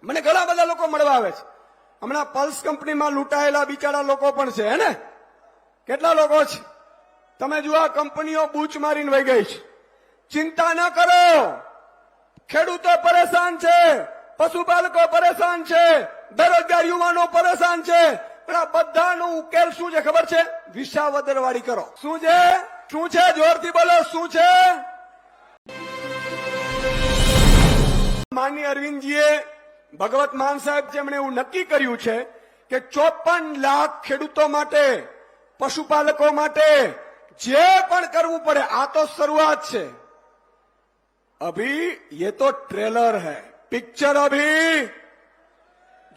મને ઘણા બધા લોકો મળવા આવે છે. હમણાં પલ્સ કંપનીમાં લૂંટાયેલા બિચારા લોકો પણ છે, હે ને? કેટલા લોકો છે? તમે જુઓ, આ કંપનીઓ બૂચ મારીને વહી ગઈ છે. ચિંતા ન કરો, ખેડૂતો પરેશાન છે, પશુપાલકો પરેશાન છે, બેરોજગાર યુવાનો પરેશાન છે, પણ આ બધાનો ઉકેલ શું છે ખબર છે? વિસાવદરવાળી કરો. શું છે? શું છે? જોરથી બોલો, શું છે? માનનીય અરવિંદજીએ, ભગવત માન સાહેબ છે, એમણે એવું નક્કી કર્યું છે કે 54 લાખ ખેડૂતો માટે, પશુપાલકો માટે જે પણ કરવું પડે. આ તો શરૂઆત છે. अभी ये तो ट्रेलर है, पिक्चर अभी.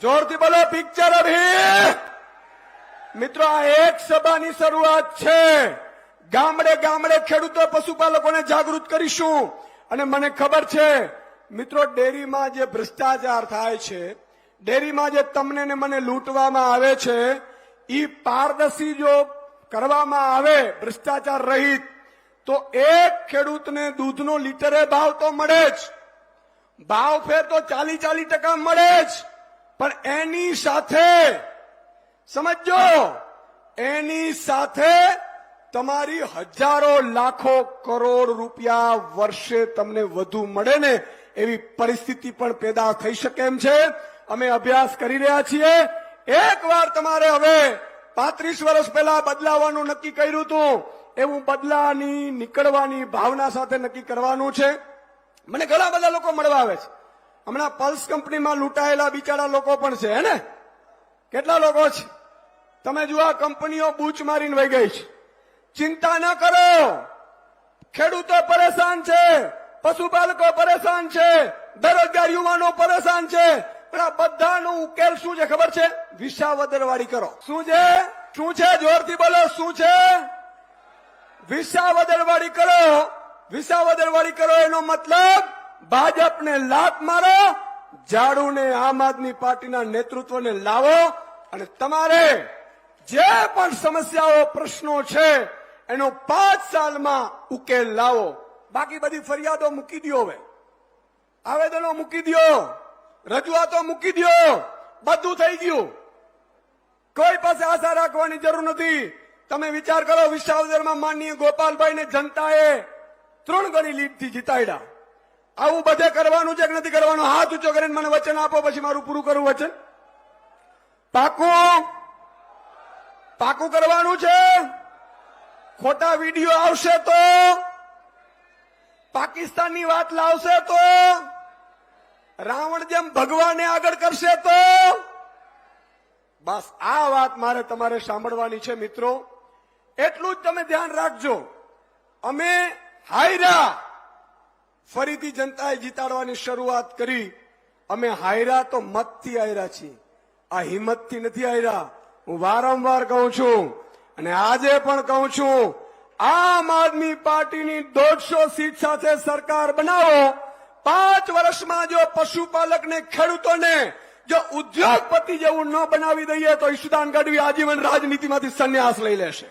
जोरથી બોલો, પિક્ચર અભી. મિત્રો, આ એક સભાની શરૂઆત છે. ગામડે ગામડે ખેડૂતો પશુપાલકોને જાગૃત કરીશું. અને મને ખબર છે મિત્રો, ડેરીમાં જે ભ્રષ્ટાચાર થાય છે, ડેરીમાં જે તમને ને મને લૂંટવામાં આવે છે, એ પારદર્શી જો કરવામાં આવે, ભ્રષ્ટાચાર રહિત, તો એક ખેડૂતને દૂધનો લીટરે ભાવ તો મળે જ. ભાવ ફેર તો 40% મળે જ. પણ એની સાથે સમજો, એની સાથે તમારી હજારો લાખો કરોડ રૂપિયા વર્ષે તમને વધુ મળે ને, એવી પરિસ્થિતિ પણ પેદા થઈ શકે એમ છે. અમે અભ્યાસ કરી રહ્યા છીએ. એકવાર તમારે હવે 35 વર્ષ પહેલા બદલાવાનું નક્કી કર્યું હતું, એવું બદલાની નીકળવાની ભાવના સાથે નક્કી કરવાનું છે. મને ઘણા બધા લોકો મળવા આવે છે. હમણાં પલ્સ કંપનીમાં લૂંટાયેલા બિચારા લોકો પણ છે, હે ને? કેટલા લોકો છે? તમે જુઓ, આ કંપનીઓ બૂચ મારીને વહી ગઈ છે. ચિંતા ન કરો, ખેડૂતો પરેશાન છે, પશુપાલકો પરેશાન છે, બેરોજગાર યુવાનો પરેશાન છે, પણ આ બધાનો ઉકેલ શું છે ખબર છે? વિસાવદરવાળી કરો. શું છે? શું છે? જોરથી બોલો, શું છે? વિસાવદરવાળી કરો. વિસાવદરવાળી કરો એનો મતલબ ભાજપને લાત મારો, ઝાડુને આમ આદમી પાર્ટીના નેતૃત્વને લાવો, અને તમારે જે પણ સમસ્યાઓ, પ્રશ્નો છે, એનો 5 સાલમાં ઉકેલ લાવો. બાકી બધી ફરિયાદો મૂકી દો, હવે આવેદનો મૂકી દો, રજૂઆતો મૂકી દો, બધું થઈ ગયું. કોઈ પાસે આશા રાખવાની જરૂર નથી. તમે વિચાર કરો, વિસાવદરમાં માનનીય ગોપાલભાઈને જનતાએ 3 ગણી લીડથી જીતાડ્યા. આવું બધે કરવાનું છે કે નથી કરવાનું? હાથ ઊંચો કરીને મને વચન આપો, પછી મારું પૂરું કરું વચન. પાકું? પાકું કરવાનું છે? ખોટા વિડીયો આવશે તો, પાકિસ્તાનની વાત લાવશે તો, રાવણ જેમ ભગવાનને આગળ કરશે તો, બસ આ વાત મારે તમારે સાંભળવાની છે. મિત્રો, એટલું જ તમે ધ્યાન રાખજો. અમે હાયરા, ફરીથી જનતાએ જીતાડવાની શરૂઆત કરી. અમે હાયરા તો મતથી હાયરા છીએ, આ હિંમતથી નથી હાયરા. હું વારંવાર કહું છું, અને આજે પણ કહું છું, આમ આદમી પાર્ટીની 150 સીટ સાથે સરકાર બનાવો. 5 વર્ષમાં જો પશુપાલકને, ખેડૂતોને જો ઉદ્યોગપતિ જેવું ન બનાવી દઈએ, તો ઈશુદાન ગઢવી આજીવન રાજનીતિમાંથી સંન્યાસ લઈ લેશે.